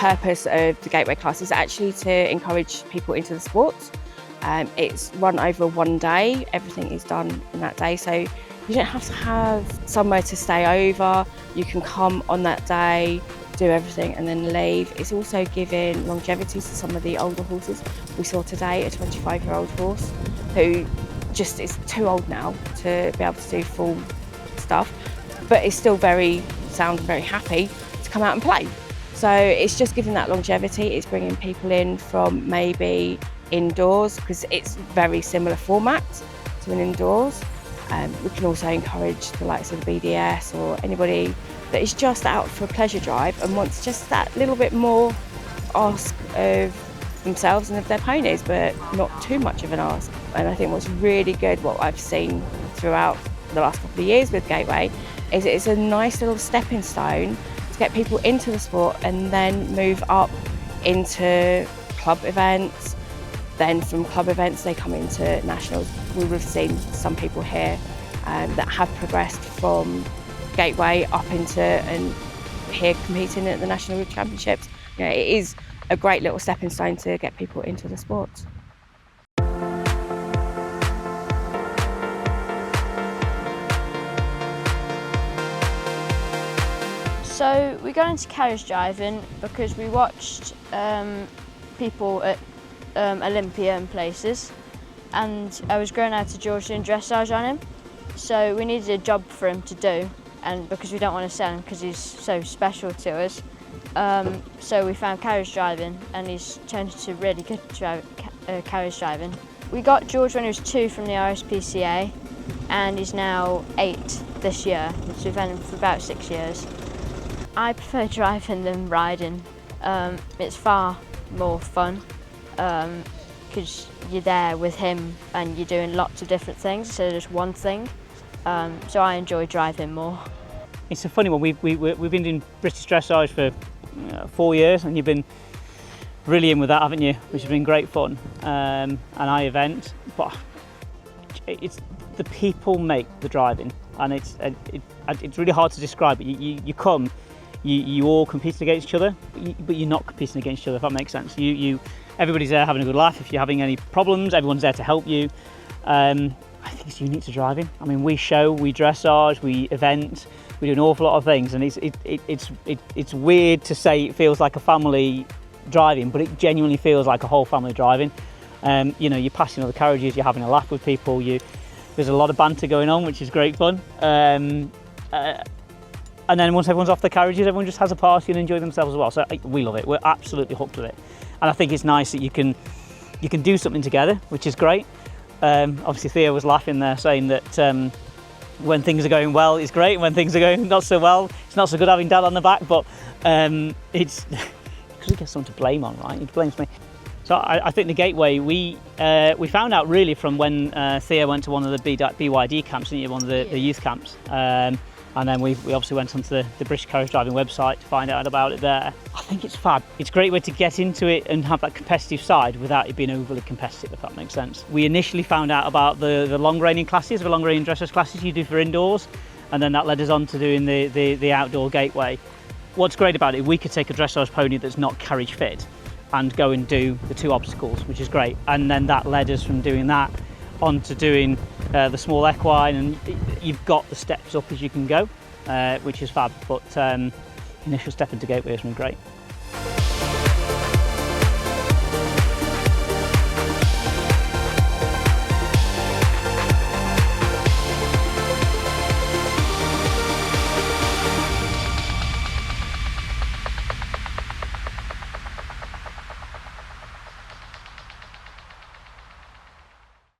purpose of the Gateway class is actually to encourage people into the sport. It's run over one day, everything is done in that day, so you don't have to have somewhere to stay over. You can come on that day, do everything and then leave. It's also giving longevity to some of the older horses. We saw today a 25-year-old horse who just is too old now to be able to do full stuff, but is still very sound and very happy to come out and play. So it's just giving that longevity. It's bringing people in from maybe indoors, because it's very similar format to an indoors. We can also encourage the likes of the BDS or anybody that is just out for a pleasure drive and wants just that little bit more ask of themselves and of their ponies, but not too much of an ask. And I think what's really good, what I've seen throughout the last couple of years with Gateway, is it's a nice little stepping stone to get people into the sport and then move up into club events. Then from club events they come into nationals. We would have seen some people here that have progressed from Gateway up into and here competing at the national championships. You know, it is a great little stepping stone to get people into the sport. So we got into carriage driving because we watched people at Olympia and places, and I was going out to George doing dressage on him, so we needed a job for him to do, and because we don't want to sell him because he's so special to us, so we found carriage driving, and he's turned into really good carriage driving. We got George when he was 2 from the RSPCA, and he's now 8 this year, so we've had him for about 6 years. I prefer driving than riding. It's far more fun because you're there with him and you're doing lots of different things instead of just one thing. So I enjoy driving more. It's a funny one. We've been doing British dressage for 4 years, and you've been really in with that, haven't you? Which has been great fun. An eye event, but it's the people make the driving, and it's really hard to describe. But you come. You all compete against each other, but you're not competing against each other, if that makes sense. Everybody's there having a good laugh. If you're having any problems, everyone's there to help you. I think it's unique to driving. I mean, we show, we dressage, we event, we do an awful lot of things, and it's weird to say it feels like a family driving, but it genuinely feels like a whole family driving. You know, you're passing other carriages, you're having a laugh with people. There's a lot of banter going on, which is great fun. And then once everyone's off the carriages, everyone just has a party and enjoy themselves as well. So we love it. We're absolutely hooked with it. And I think it's nice that you can do something together, which is great. Obviously Theo was laughing there, saying that when things are going well, it's great. When things are going not so well, it's not so good having Dad on the back. But it's because he gets someone to blame on, right? He blames me. So I think the Gateway, we found out really from when Theo went to one of the BYD camps, didn't you? One of the youth camps. And then we obviously went onto the British Carriage Driving website to find out about it there. I think it's fab. It's a great way to get into it and have that competitive side without it being overly competitive, if that makes sense. We initially found out about the long reining classes, the long reining dressage classes you do for indoors, and then that led us on to doing the outdoor Gateway. What's great about it, we could take a dressage pony that's not carriage fit and go and do the 2 obstacles, which is great. And then that led us from doing that onto doing the small equine, and you've got the steps up as you can go, which is fab. But initial step into Gateway has been great.